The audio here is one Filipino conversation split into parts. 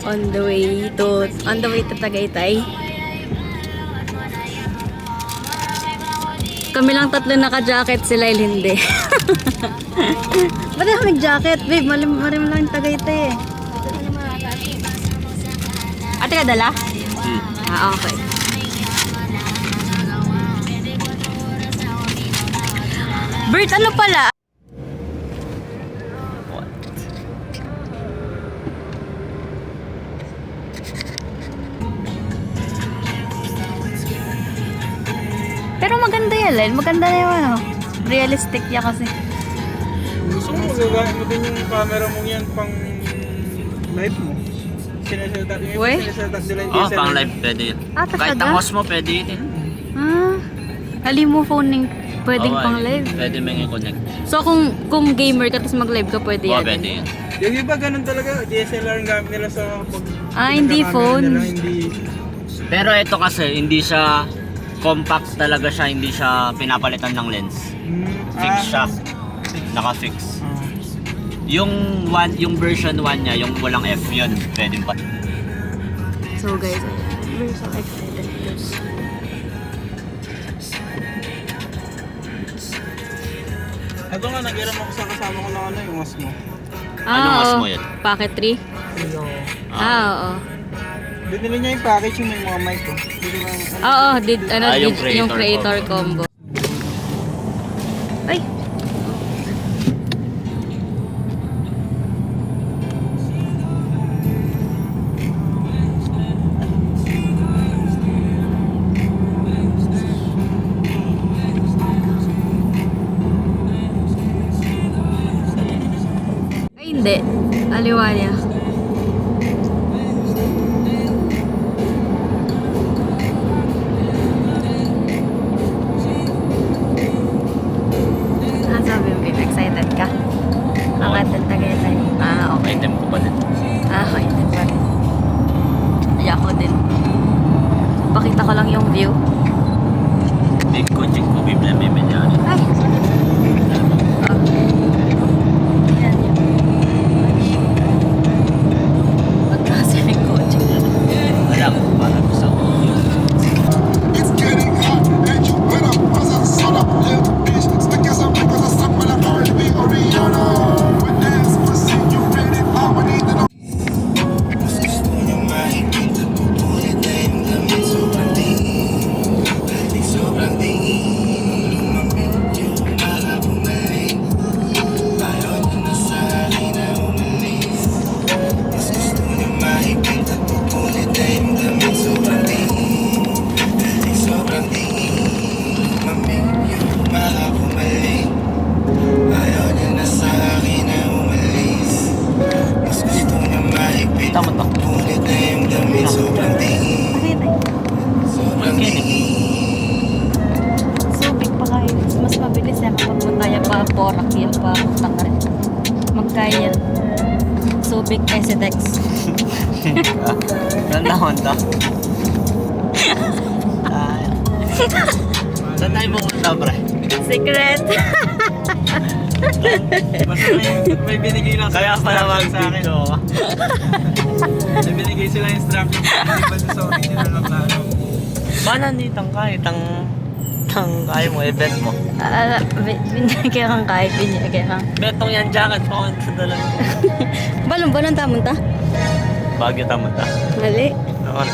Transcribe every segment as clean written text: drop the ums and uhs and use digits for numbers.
On the way to Tagaytay. Kami lang tatlo naka-jacket, si Lyle hindi. Ba't kami jacket, babe? Marim lang yung Tagaytay eh. Ate ka dala? Ah, okay. Bert, ano pala? Pero maganda yan, Lyle. Maganda na yung ano. Realistic yan kasi. Gusto mo, gagawin mo din yung camera mo yan pang live mo. Oh, pang live pwede yun. Ah, Kahit talaga? ang host mo, pwede yun. Ah, halimo phoning pwedeng pang live. Pwede may i-connect. So kung gamer ka tapos mag-live ka, pwede Oo, yan. pwede yun. Yung iba ganun talaga, DSLR ang gamit nila sa pag... Hindi phone. Nila, hindi... Pero ito kasi, hindi siya compact talaga siya, hindi siya pinapalitan ng lens. Fix siya. Naka-fix. Yung version 1 niya, yung walang F yun, pwede pa. So guys, we're so excited. Ito nga, nag-iram ako sa kasama ko ng yung mas mo. Anong mas mo yun? Packet 3? Oo. Binili niya yung package yung may mga mic ko. Oo, yung creator creator combo. Ay! Ay, hindi. Aliwa niya. Excited ka? Ang atin Tagaytay. Ah, okay. Item ko pa din. Ah, excited pa rin. Ay, ako din. Pakita ko lang yung view. Big coaching ko, bibla may medyan. Ay! Oh. Yan yun. Magkasaling coaching. Wala ko, parang gusto ko. It's getting hot, and you better buzz a son up, little bitch. Stick as a brick as a stuck with a R&B Oriana. With dance, pussy, you ready? I would need to know. Tama to. Subic pa kayo. Mas mabilis yan kapag magkaya pa Porak yan pa rin. Magkaya yan. Subic SDX. Saan naman to? Saan tayo pupunta, pre? Secret! Basta may binigay lang Kaya pala sa akin. mag-video ka. May binigay sila instruction. Hindi ba sa sorry nila lang na ano. Ba nandito kahit ang kaya mo, event mo? Binigay kang kahit, binigay kang. Betong yan jacket pa kung sa dala. Balong ba nang tamunta? Bagyo tamo ta. Mali. Noon.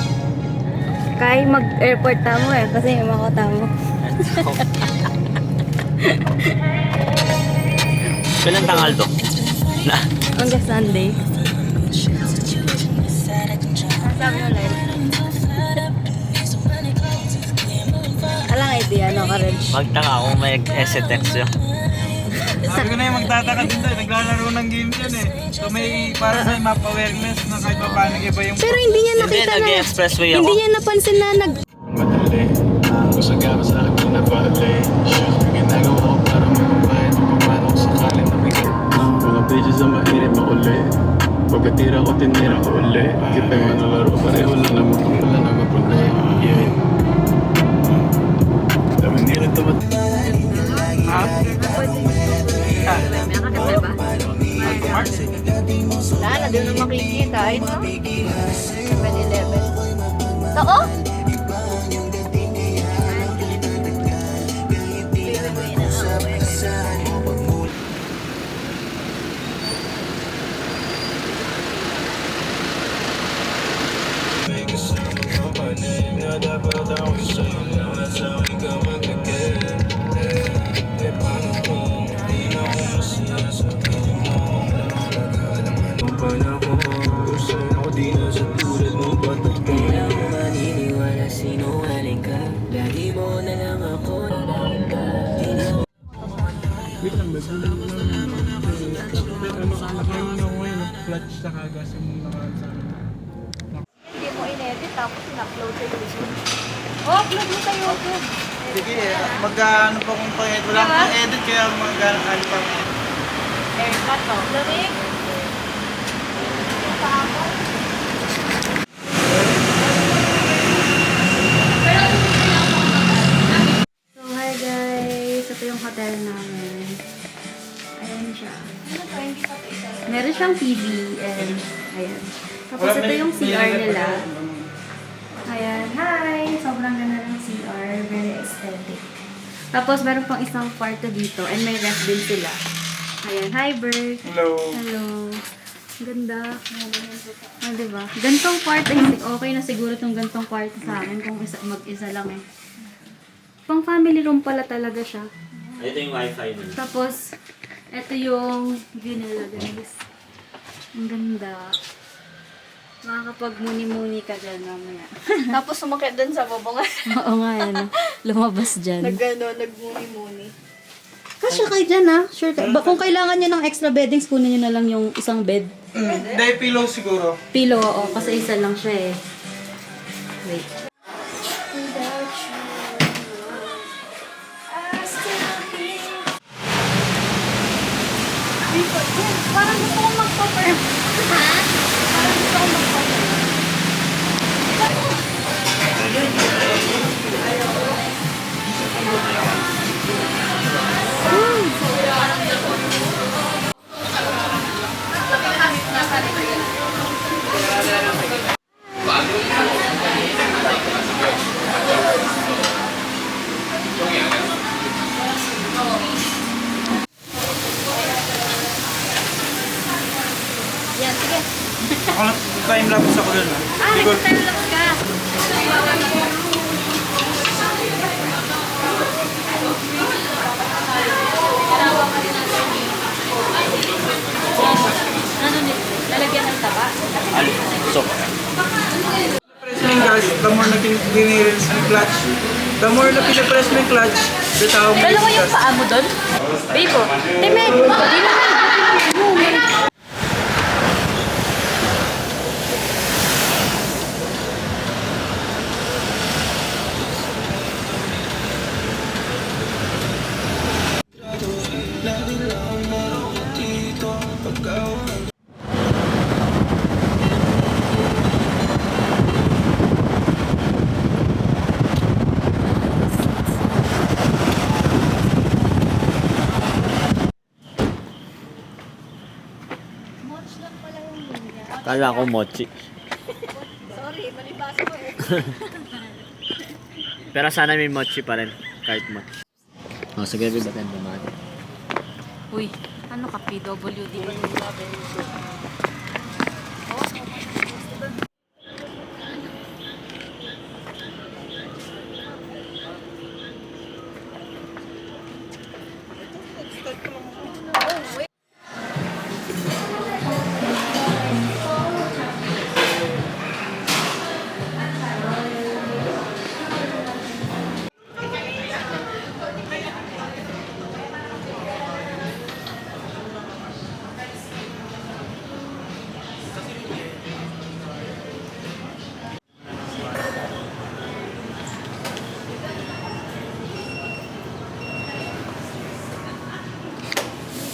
Kaya mag-airport tamo eh, kasi yung mga tamo. Kailan tangal to? Na? Hanggang Sunday. Sabi mo lang. Alang idea, no, Karen? Magtaka kung may STX yun. Sabi ko na yung magtataka din tayo. Naglalaro ng games yan eh. So may parang may map awareness na kahit pa paano iba yung... Pero hindi niya Hindi, nakita na. nag-expressway ako. Hindi niya napansin na Madali, masagama sa akin na nabali. Shoes na ginagawa ko para magbabayad o paano ko sakali na bigat. Mga pages ang mainit mauli. Pagkatira ko, tinira ko uli. Kita yung manalaro, pareho lang naman kung wala naman puli. Yeah. Dami nila tamat. Ha? Nakakit ba? Mars eh. Wala na, di mo na makikita. Ayun no? 7-Eleven. Oo? Wait lang, ba't ano ako ngayon? Clutch sa kagas yung nakasama. Hindi mo in-edit tapos in-upload sa YouTube. Oh, upload mo sa YouTube. Sige, mag-ano pa kung pang-edit. Wala Diba? akong edit kaya mag-ano pa. Haircut to. Lamig. So, hi guys. Ito yung hotel namin. Ayan siya. Meron siyang TV and ayan. Tapos ito yung CR nila. Ayan. Hi! Sobrang ganda ng CR. Very aesthetic. Tapos meron pang isang kwarto dito and may ref din sila. Ayan. Hi, Bert. Hello. Hello. Ganda. Ah, diba? Gantong kwarto. Okay na siguro tong gantong kwarto sa akin kung mag-isa lang eh. Pang family room pala talaga siya. Ito yung wifi nila. Tapos, ito yung view nila guys. Ang ganda. Makakapag-muni-muni ka dyan mamaya. Tapos sumakit dun sa bubong. Oo nga yan. Lumabas dyan. Nagmuni-muni. Kasya kayo dyan ah. Sure. Kung kailangan nyo ng extra beddings, kunin nyo na lang yung isang bed. Dahil pillow siguro. Pillow, oo. Kasi isa lang siya eh. Wait. Parang gusto kong magpa-perm. Ha? Parang gusto kong magpa-perm. Yan, sige. Ako lang, time-lapse ako dun ah. Ah, nag-time lapse ka. Ano nito? Lalagyan ng taba? So, Press mo yung gas, the more na binirins ang clutch. The more na pinapress mo yung clutch, the tao mo Dalawa yung yung gas. paa mo doon? Bibo. Timed! Di naman. kala ko mochi. Sorry, malibasa ko eh. Pero sana may mochi pa rin. Kahit mochi. Oh, sige, bibatin mo natin. Uy, ano ka? PWD.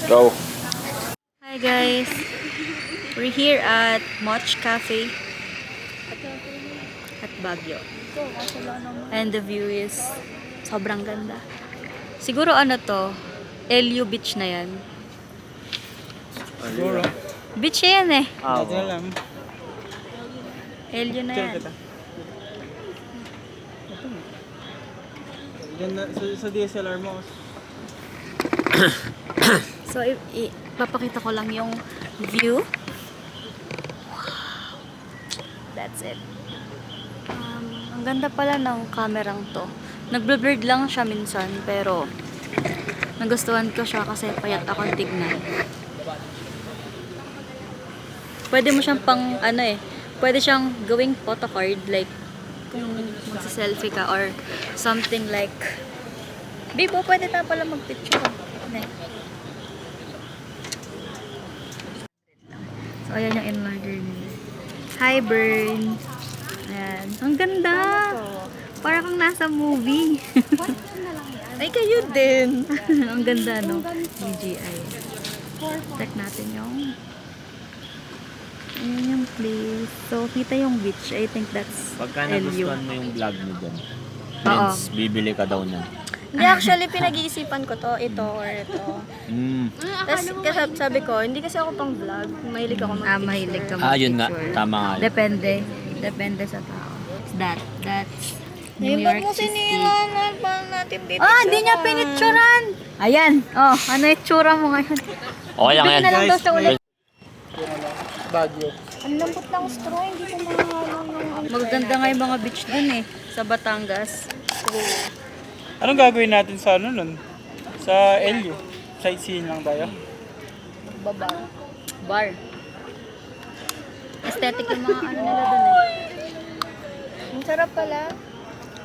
Go. Hi guys. We're here at Moch Cafe at Baguio. And the view is sobrang ganda. Siguro ano to, LU Beach na yan. Siguro. Beach yan eh. Ah, Hindi alam. LU na Chill yan. kita. Ganda sa DSLR mo. So, papakita ko lang yung view. That's it. Ang ganda pala ng kamerang to. Nagblurred lang siya minsan, pero nagustuhan ko siya kasi payat akong tignan. Pwede mo siyang pang, ano eh, pwede siyang gawing photo card, like, kung magsa-selfie ka or something like, Bibo, pwede na pala mag-picture. So, ayan yung enlarger niya. Hi, Burn! Ayan. Ang ganda! Para kang nasa movie. Ay, kayo din! Ang ganda, no? DJI. Check natin yung ayan yung place. So, kita yung beach. I think that's Pagka LU. nagustuhan mo yung vlog mo dun, Oo. means bibili ka daw na. Hindi, actually, pinag-iisipan ko to, ito or ito. Tapos, kasi sabi ko, hindi kasi ako pang vlog. Mahilig ako mag-picture. Mahilig ka Ah, yun nga. mag-picture. Tama nga. Depende. Depende sa tao. That's New Eh, ba't York mo City. sinilangan? Paano natin pipicturean? Ah, hindi niya pinicturan! Ayan. Oh, ano yung tsura mo ngayon? Okay lang Bigyan yan. na lang daw siya ulit. Baguio. Ang lambot ng straw, hindi ko mahalong yung... Magaganda nga yung mga beach dun eh. Sa Batangas. Anong gagawin natin sa ano nun? Sa LU? Sightseeing lang tayo? Babar. Bar. Aesthetic yung mga ano nila dun eh. Ang sarap pala.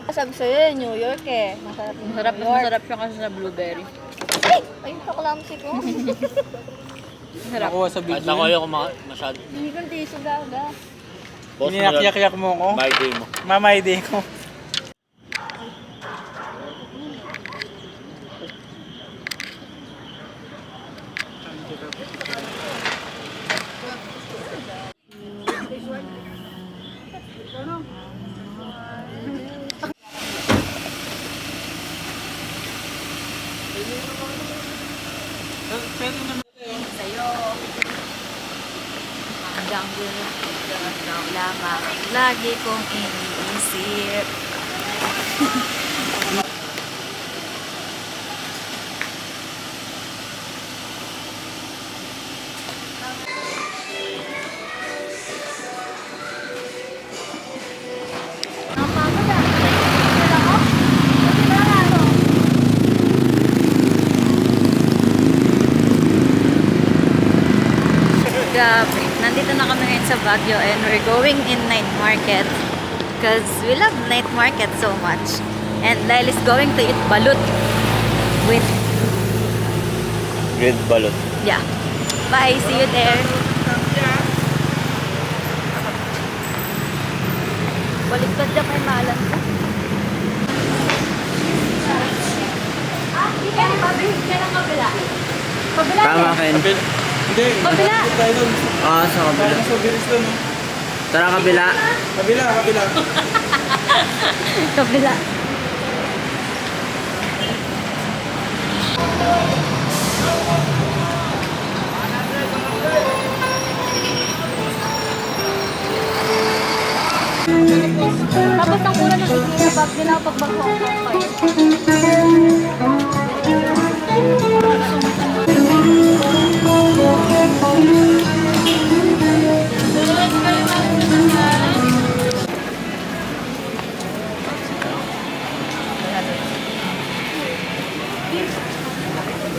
Sabi sa'yo, New York eh. Masarap yung Masarap, New York. masarap siya kasi sa blueberry. Ay! Ayun sa kalamsi ko. Masarap. Nakuha sa At video. ako yung masyado. Hindi ko tiso gaga. Post mo yun. Iniyak-yak mo ako. My day mo. Mama ID ko. Sa'yo. Hanggang ikaw lamang lagi kong iniisip. Grabe. Nandito na kami ngayon sa Baguio and we're going in night market because we love night market so much. And Lyle is going to eat balut with, Grilled balot. yeah. Bye. See you there. Baliktad dyan kay Malan ko. Hindi ka nababihig ka ng kabila. Kabila Tama, eh. Ken. Hindi. Kabila. Tayo dun. Ah, sa kabila. Parang sa bilis dun. oh. Tara, kabila. Kabila, kabila. Kabila. Tapos ang mura ng Ikea bag nila pag mag-Hong Kong kayo.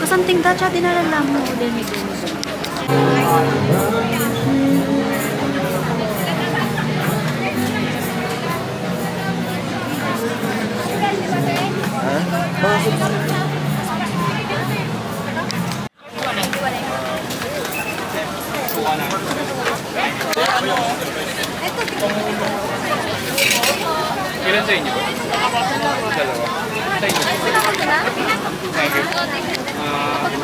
Kasanting dacha dinala lang mo din may gusto. Ilan sa inyo? Dalawa. Sa inyo? Thank you.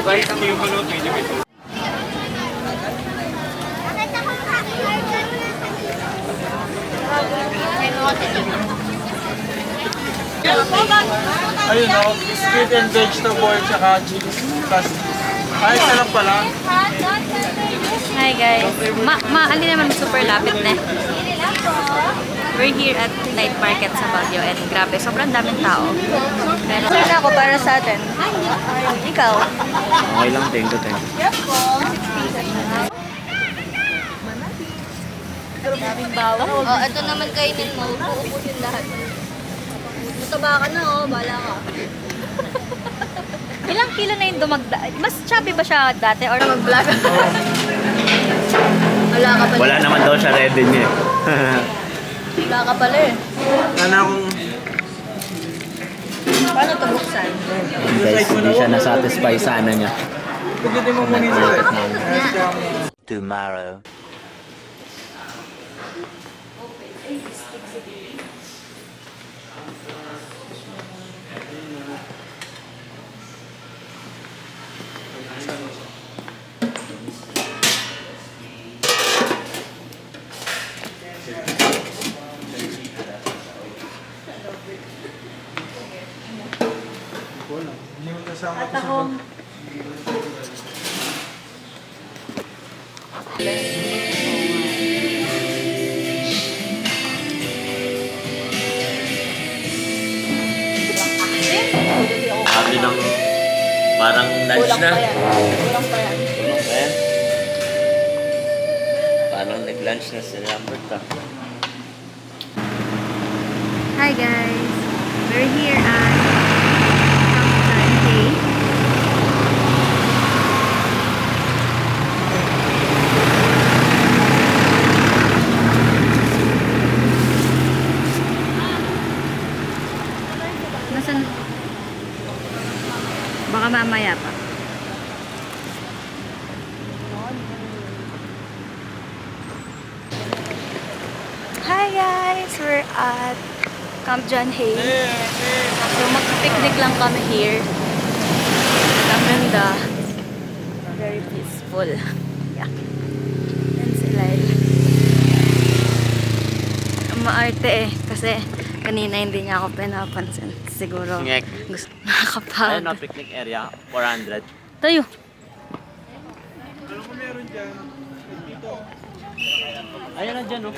Rice ito yung balot, medyo ito. Ayun o, squid and vegetable, tsaka cheese. Plus, ayos na lang pala. Hi guys. Ano naman super lapit na. We're here at night market sa Baguio and grabe, sobrang daming tao. Pero Saan ako para sa atin? Ikaw? Okay lang, thank you. Daming bawang. Oh, ito naman kainin mo. Uubusin lahat. Mataba ka na, oh. Bala ka. ilang kilo na yung dumagda? Mas chubby ba siya dati or Mag-vlog. Wala ka pala. Wala naman daw siya revenue. Wala ka pala eh. Sana akong... Paano ito buksan? Guys, hindi siya nasatisfy sa ano niya. Pagdating mo muna yung Market sila. namin. Tomorrow. Hindi mo kasama ko sa pag... Sabi ng parang lunch na. Kulang pa yan. Tulong pa yan. Parang nag-lunch na si Lambert ah. Hi guys. We're here at Sunday. Nasaan? Baka mamaya pa. Hi guys! We're at Camp John Hay. So mag-picnic lang kami here. Ang ganda. Very peaceful. Yeah. Yan sila. Maarte eh. Kasi kanina hindi niya ako pinapansin. Siguro Ngek. gusto Ayun nakakapagod. na, picnic area. 400. Tayo. Alam ko meron dyan. Dito. Ayun na dyan oh.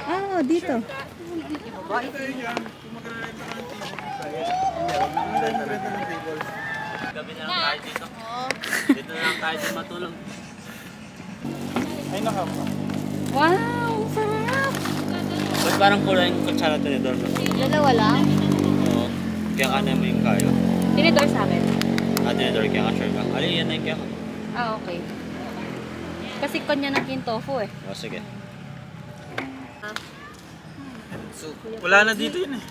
Ah, dito. Tayo dyan. Kung magrarenta ka ng table. Ano tayo magrenta ng table? Gabi na lang tayo dito. Dito na lang tayo din matulog. Ay, nakapa. Wow, sarap. Ba't parang kulay yung kutsara tinidor mo? Dalawa lang? Oo. Kaya ka na mo yung kayo. Tinidor sa akin. Tinidor kaya ka sure ka. Alin yan na yung kaya ka. Ah, okay. Kasi kanya ng tofu eh. O sige. So, wala na dito yun eh.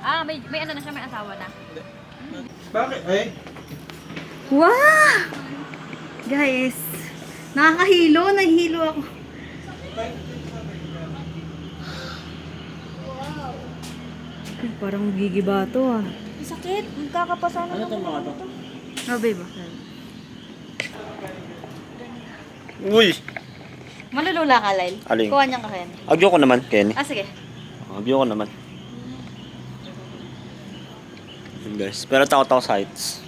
Ah, may ano na siya, may asawa na. Bakit? Eh? Wow! Guys, nakakahilo. Nahihilo ako. Ay, parang gigiba to ah. Sakit. Magkakapasa na Ano itong mga to? Oh, babe. Uy! Malulula ka, Lyle. Aling? Kuha niyang kakayan. Agyo ko naman, Kenny. Ah, sige. Agyo ko naman. Yun guys. Pero takot ako sa heights.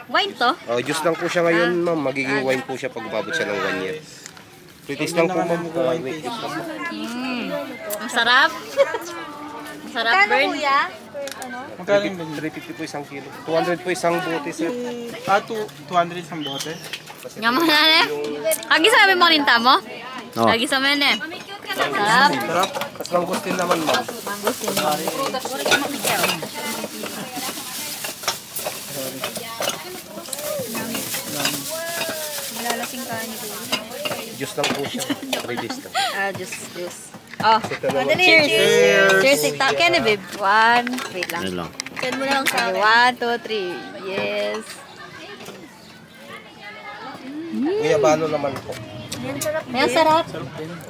Wine to? Oh, juice lang po siya ngayon, ma'am. Magiging wine po siya pag umabot siya ng 1 year. British lang po, ma'am. Wine juice lang po. Ang sarap. Ang sarap, burn. Magkano yung ganyan? 350 po isang kilo. 200 po isang bote, sir. Ah, 200 isang bote. Yaman na eh. Kagi sabi mo rin mo? Oo. Kagi sa men eh. Sarap. Sarap. Tapos mangustin naman, ma'am. Malalasing ka ni Juice lang po siya. British lang. Ah, juice. Oh, Ito naman. cheers. Cheers. Kenny, babe. One. Wait lang. Ano lang. Send mo na lang sa Okay, akin. 1, 2, 3. Yes. Kuya, bano naman po. Yan, sarap Kaya din. sarap.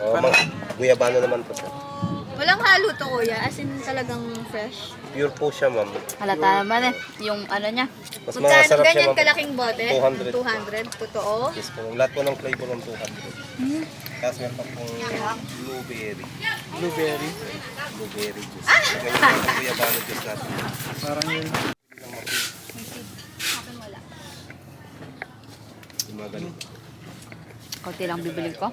Oh, guyabano naman po siya. Walang halo to, kuya. As in, talagang fresh. Pure po siya, ma'am. Halata naman eh. Yung ano niya. Mas Magkano masarap siya, ganyan ma'am. kalaking bote? 200. 200, totoo. Yes po. Lahat po ng flavor ng 200. Tapos meron pa pong blueberry. Blueberry. Blueberry juice. Ganyan po ang guyabano juice natin. Parang yun. Yung mga ganun. Konti lang bibiling ko.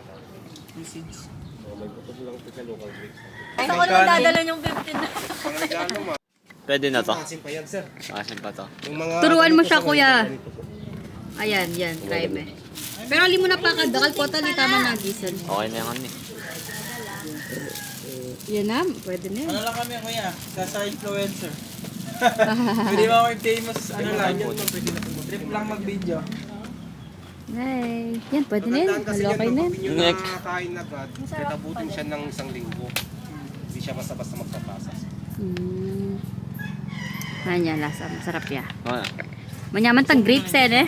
Oh, may butod lang po siya local grapes. Ay, ako naman dadala yung 15 na. Ang regalo, ma'am. Pwede na to. Asin pa yan, sir. Asin pa to. Yung mga Turuan mo siya, ganito, kuya. ganito po. Ayan, yan. Try me. Pero ali mo na pa kadakal po tali tama na gisel. Okay na yan eh. Yan na, pwede na yan. Ano lang kami kuya, sa influencer. Pwede ba may famous ano lang yun? Trip lang mag-video. Nay, yan pwede na yan. Magandaan kasi Halo kayo yan, na yan. pag yung nakakain agad, katabutin siya ng 1 linggo. Hindi siya basta-basta magpapasas. Yan, lasa. Masarap yan. Oh, Manyaman tang grapes eh.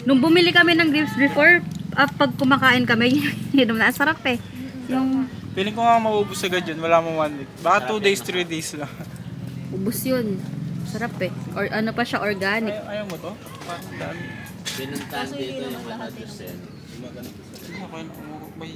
Nung bumili kami ng grapes before, pag kumakain kami, yun na sarap eh. Yung Feeling ko nga maubos agad yun, wala mo 1 week. Baka 2 days, 3 days lang. ubos yun. Sarap eh. Or ano pa siya, organic. Ayaw mo to? Parang dami. Pinuntahan dito yung ano, Justin. Okay na, may